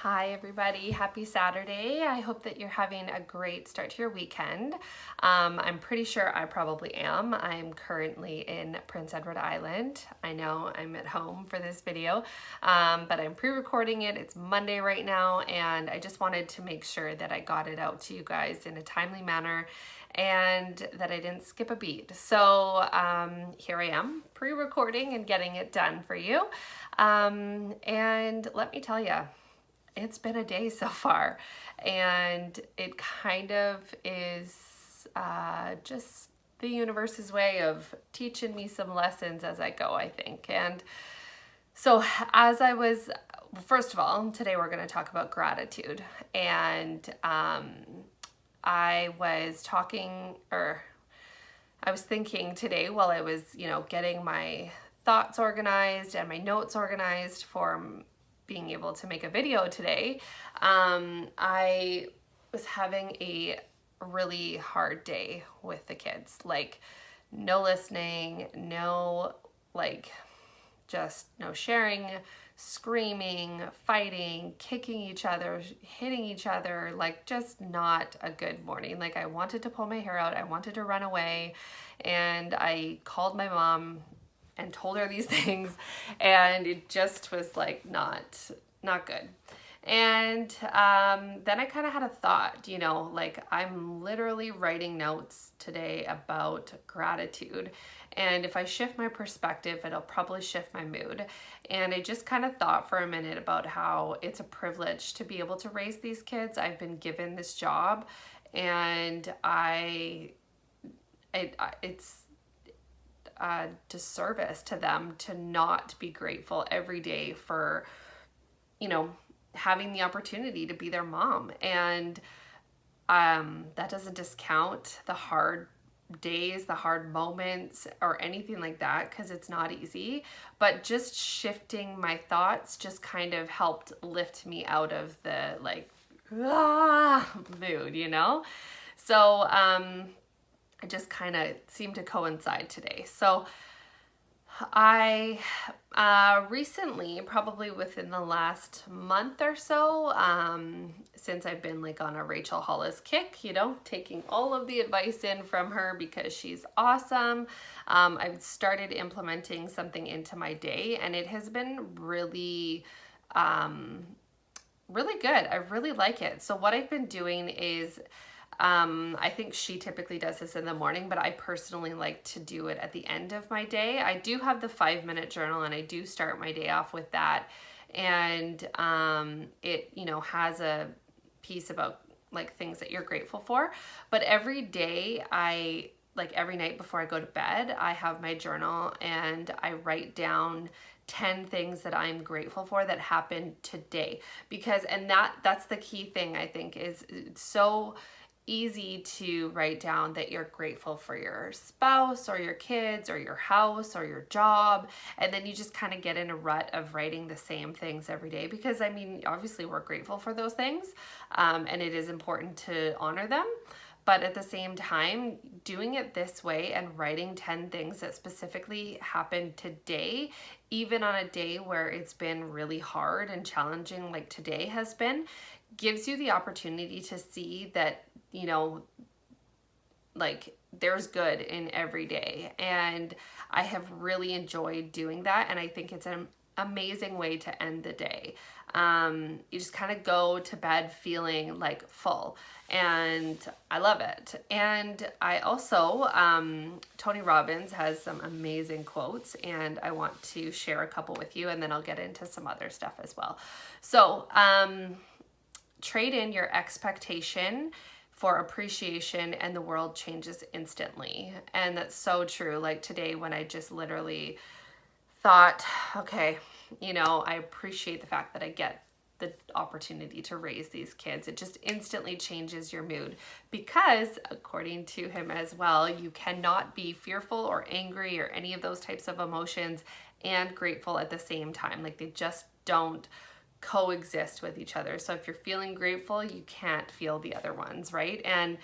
Hi everybody, happy Saturday. I hope that you're having a great start to your weekend. I'm pretty sure I probably am. I'm currently in Prince Edward Island. I know I'm at home for this video, but I'm pre-recording it. It's Monday right now, and I just wanted to make sure that I got it out to you guys in a timely manner and that I didn't skip a beat. So here I am pre-recording and getting it done for you. And let me tell you, it's been a day so far, and it kind of is just the universe's way of teaching me some lessons as I go, I think. And so as I was, first of all, today we're going to talk about gratitude. And I was talking, or I was thinking today while I was, getting my thoughts organized and my notes organized for being able to make a video today. I was having a really hard day with the kids. Like, no listening, just no sharing, screaming, fighting, kicking each other, hitting each other, like just not a good morning. Like, I wanted to pull my hair out, I wanted to run away, and I called my mom and told her these things, and it just was like not good. And then I kind of had a thought, like I'm literally writing notes today about gratitude. And if I shift my perspective, it'll probably shift my mood. And I just kind of thought for a minute about how it's a privilege to be able to raise these kids. I've been given this job, and it's a disservice to them to not be grateful every day for, having the opportunity to be their mom. And that doesn't discount the hard days, the hard moments, or anything like that, because it's not easy. But just shifting my thoughts just kind of helped lift me out of the mood. So it just kind of seemed to coincide today. So I recently, probably within the last month or so, since I've been like on a Rachel Hollis kick, taking all of the advice in from her because she's awesome, I've started implementing something into my day, and it has been really really good. I really like it. So what I've been doing is, I think she typically does this in the morning, but I personally like to do it at the end of my day. I do have the 5-minute journal, and I do start my day off with that. And it, has a piece about like things that you're grateful for. But every day every night before I go to bed, I have my journal and I write down 10 things that I'm grateful for that happened today. And that's the key thing, I think, is it's so easy to write down that you're grateful for your spouse or your kids or your house or your job, and then you just kind of get in a rut of writing the same things every day, because obviously we're grateful for those things, and it is important to honor them. But at the same time, doing it this way and writing 10 things that specifically happened today, even on a day where it's been really hard and challenging like today has been, gives you the opportunity to see that, there's good in every day. And I have really enjoyed doing that, and I think it's an amazing way to end the day. You just kind of go to bed feeling like full, and I love it. And I also, Tony Robbins has some amazing quotes, and I want to share a couple with you, and then I'll get into some other stuff as well. So, trade in your expectation for appreciation, and the world changes instantly. And that's so true. Like today, when I just literally thought, okay, I appreciate the fact that I get the opportunity to raise these kids. It just instantly changes your mood, because according to him as well, you cannot be fearful or angry or any of those types of emotions and grateful at the same time. Like, they just don't coexist with each other. So if you're feeling grateful, you can't feel the other ones, right? And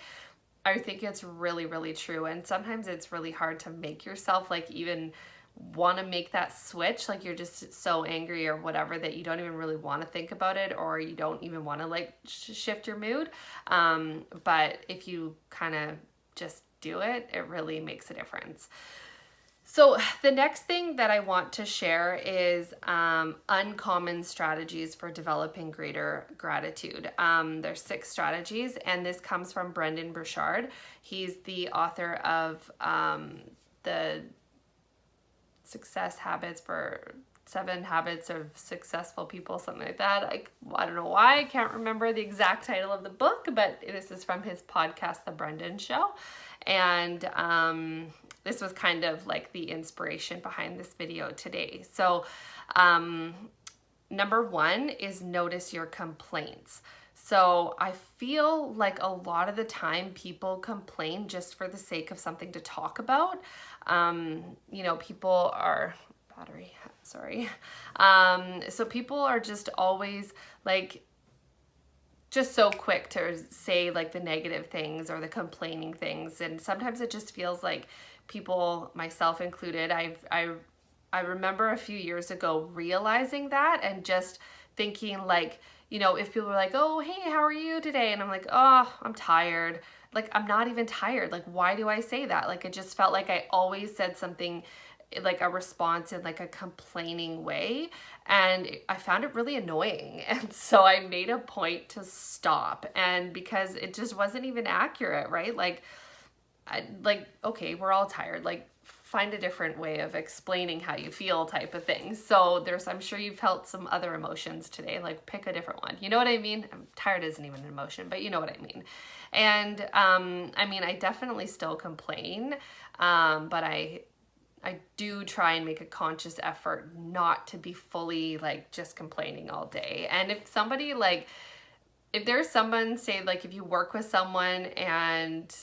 I think it's really, really true. And sometimes it's really hard to make yourself even want to make that switch, like you're just so angry or whatever that you don't even really want to think about it, or you don't even want to like shift your mood. But if you kind of just do it, it really makes a difference. So the next thing that I want to share is uncommon strategies for developing greater gratitude. There's 6 strategies, and this comes from Brendon Burchard. He's the author of the Success Habits for 7 Habits of Successful People, something like that. I don't know why I can't remember the exact title of the book, but this is from his podcast, The Brendon Show. And this was kind of like the inspiration behind this video today. So number 1 is notice your complaints. So I feel like a lot of the time people complain just for the sake of something to talk about. You know, people are, so people are just always like, just so quick to say like the negative things or the complaining things. And sometimes it just feels like people, myself included, I remember a few years ago realizing that and just thinking like, you know, if people were like, oh, hey, how are you today? And I'm like, oh, I'm tired. Like, I'm not even tired. Like, why do I say that? Like, it just felt like I always said something like a response in like a complaining way, and I found it really annoying. And so I made a point to stop, and because it just wasn't even accurate, right? Like, okay, we're all tired, like find a different way of explaining how you feel type of thing. So I'm sure you've felt some other emotions today, like pick a different one. You know what I mean? I'm tired isn't even an emotion, but you know what I mean. And I mean, I definitely still complain, but I do try and make a conscious effort not to be fully like just complaining all day. And if somebody like, if there's someone, say like if you work with someone and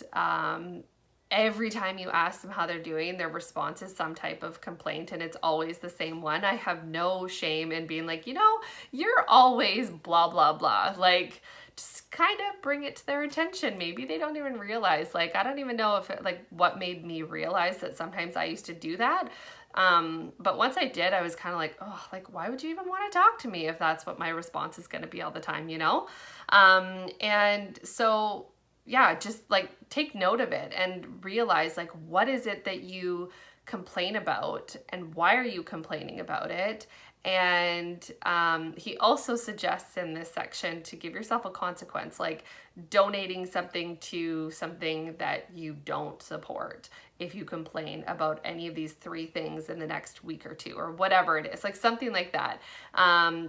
every time you ask them how they're doing, their response is some type of complaint and it's always the same one, I have no shame in being like, you know, you're always blah, blah, blah. Like, just kind of bring it to their attention. Maybe they don't even realize, like, I don't even know if it, like what made me realize that sometimes I used to do that. But once I did, I was kind of like, oh, like, why would you even want to talk to me if that's what my response is going to be all the time, you know? And so, yeah, just like take note of it and realize like, what is it that you complain about and why are you complaining about it? And he also suggests in this section to give yourself a consequence, like donating something to something that you don't support if you complain about any of these 3 things in the next week or 2 or whatever it is, like something like that,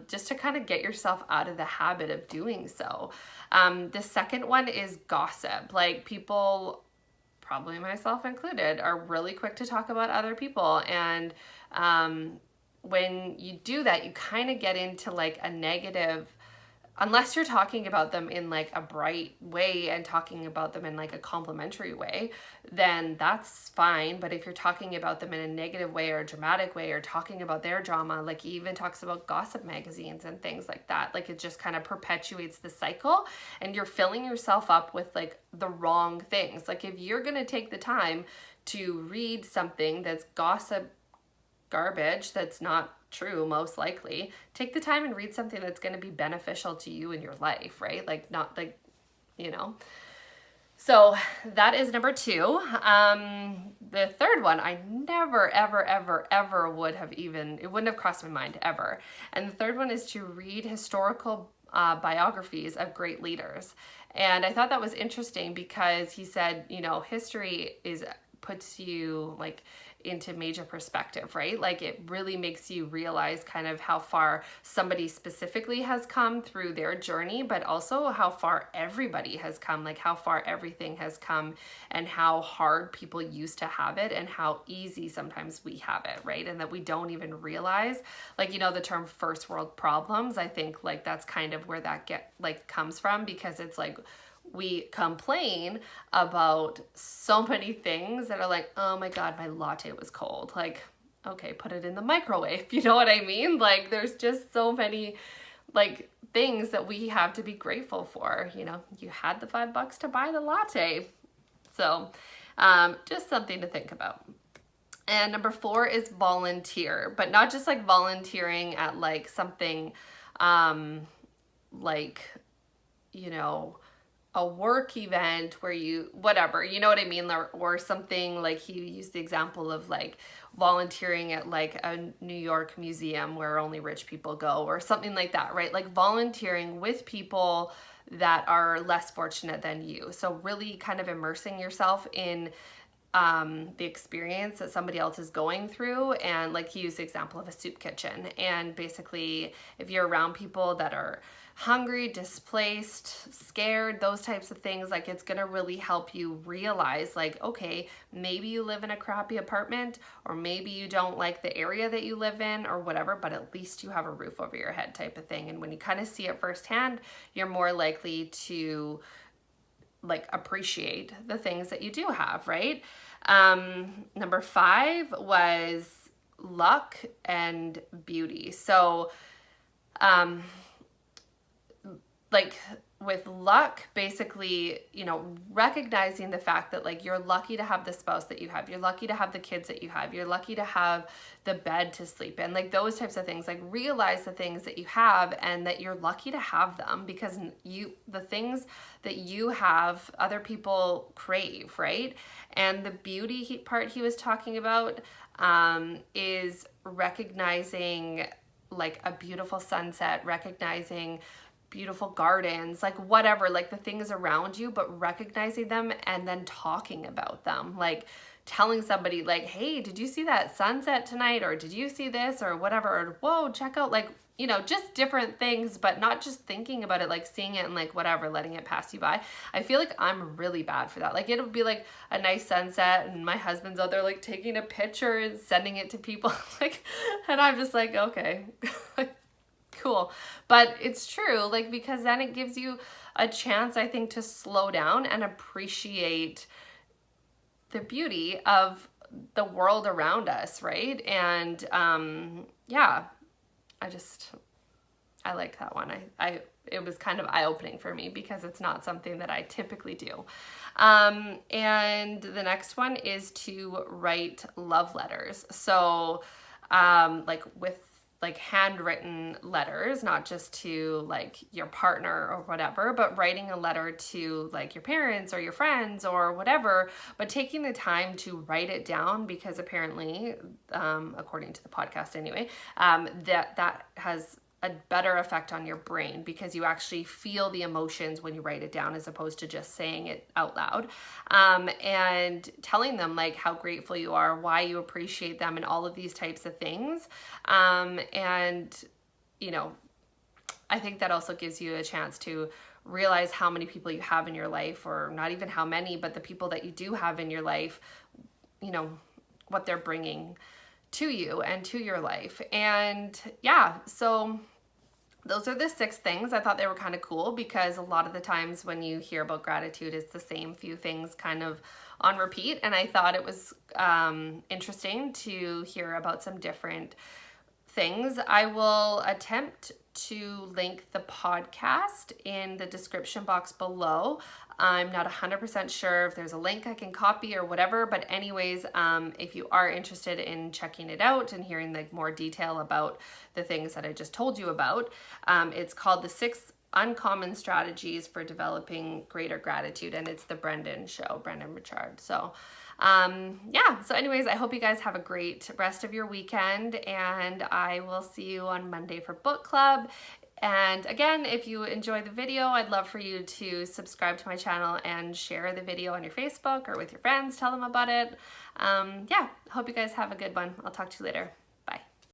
just to kind of get yourself out of the habit of doing so. The second one is gossip. Like, people, probably myself included, are really quick to talk about other people, and when you do that, you kind of get into like a negative, unless you're talking about them in like a bright way and talking about them in like a complimentary way, then that's fine. But if you're talking about them in a negative way or a dramatic way, or talking about their drama, like he even talks about gossip magazines and things like that, like it just kind of perpetuates the cycle and you're filling yourself up with like the wrong things. Like, if you're going to take the time to read something that's gossip garbage, that's not true, most likely, take the time and read something that's going to be beneficial to you in your life, right? Like, not like, you know. So that is number 2. The third one, I never, ever, ever, ever would have even, it wouldn't have crossed my mind ever. And the third one is to read historical biographies of great leaders. And I thought that was interesting because he said, you know, history puts you like into major perspective, right? Like, it really makes you realize kind of how far somebody specifically has come through their journey, but also how far everybody has come, like how far everything has come and how hard people used to have it and how easy sometimes we have it, right? And that we don't even realize, like, you know, the term first world problems, I think like that's kind of where that comes from, because it's like, we complain about so many things that are like, oh my God, my latte was cold. Like, okay, put it in the microwave. You know what I mean? Like, there's just so many like things that we have to be grateful for. You know, you had the $5 to buy the latte. So just something to think about. And number 4 is volunteer, but not just like volunteering at like something like, you know, a work event where you, whatever, you know what I mean? Or something like he used the example of like volunteering at like a New York museum where only rich people go or something like that, right? Like volunteering with people that are less fortunate than you. So really kind of immersing yourself in the experience that somebody else is going through. And like he used the example of a soup kitchen, and basically if you're around people that are hungry, displaced, scared, those types of things, like it's gonna really help you realize like, okay, maybe you live in a crappy apartment, or maybe you don't like the area that you live in or whatever, but at least you have a roof over your head type of thing. And when you kind of see it firsthand, you're more likely to like appreciate the things that you do have, right? Number 5 was luck and beauty. So like with luck, basically, you know, recognizing the fact that like you're lucky to have the spouse that you have, you're lucky to have the kids that you have, you're lucky to have the bed to sleep in, like those types of things. Like realize the things that you have and that you're lucky to have them, because the things that you have, other people crave, right? And the beauty part he was talking about is recognizing like a beautiful sunset, recognizing beautiful gardens, like whatever, like the things around you, but recognizing them and then talking about them, like telling somebody like, hey, did you see that sunset tonight? Or did you see this or whatever? Or whoa, check out, like, you know, just different things, but not just thinking about it, like seeing it and like whatever, letting it pass you by. I feel like I'm really bad for that. Like it'll be like a nice sunset and my husband's out there like taking a picture and sending it to people like, and I'm just like, okay. Cool. But it's true, like, because then it gives you a chance, I think, to slow down and appreciate the beauty of the world around us, right? And yeah, I like that one. It was kind of eye-opening for me because it's not something that I typically do. And the next one is to write love letters. So like with like handwritten letters, not just to like your partner or whatever, but writing a letter to like your parents or your friends or whatever, but taking the time to write it down, because apparently, according to the podcast anyway, that has a better effect on your brain, because you actually feel the emotions when you write it down as opposed to just saying it out loud, and telling them like how grateful you are, why you appreciate them, and all of these types of things. And you know, I think that also gives you a chance to realize how many people you have in your life, or not even how many, but the people that you do have in your life, you know, what they're bringing to you and to your life. And yeah, so those are the 6 things. I thought they were kind of cool, because a lot of the times when you hear about gratitude, it's the same few things kind of on repeat. And I thought it was interesting to hear about some different things. I will attempt to link the podcast in the description box below. I'm not 100% sure if there's a link I can copy or whatever, but anyways, if you are interested in checking it out and hearing like more detail about the things that I just told you about, it's called The 6 Uncommon Strategies for Developing Greater Gratitude, and it's the Brendon Show, Brendon Burchard. So yeah, so anyways, I hope you guys have a great rest of your weekend, and I will see you on Monday for book club. And again, if you enjoy the video, I'd love for you to subscribe to my channel and share the video on your Facebook or with your friends, tell them about it. Yeah, hope you guys have a good one. I'll talk to you later.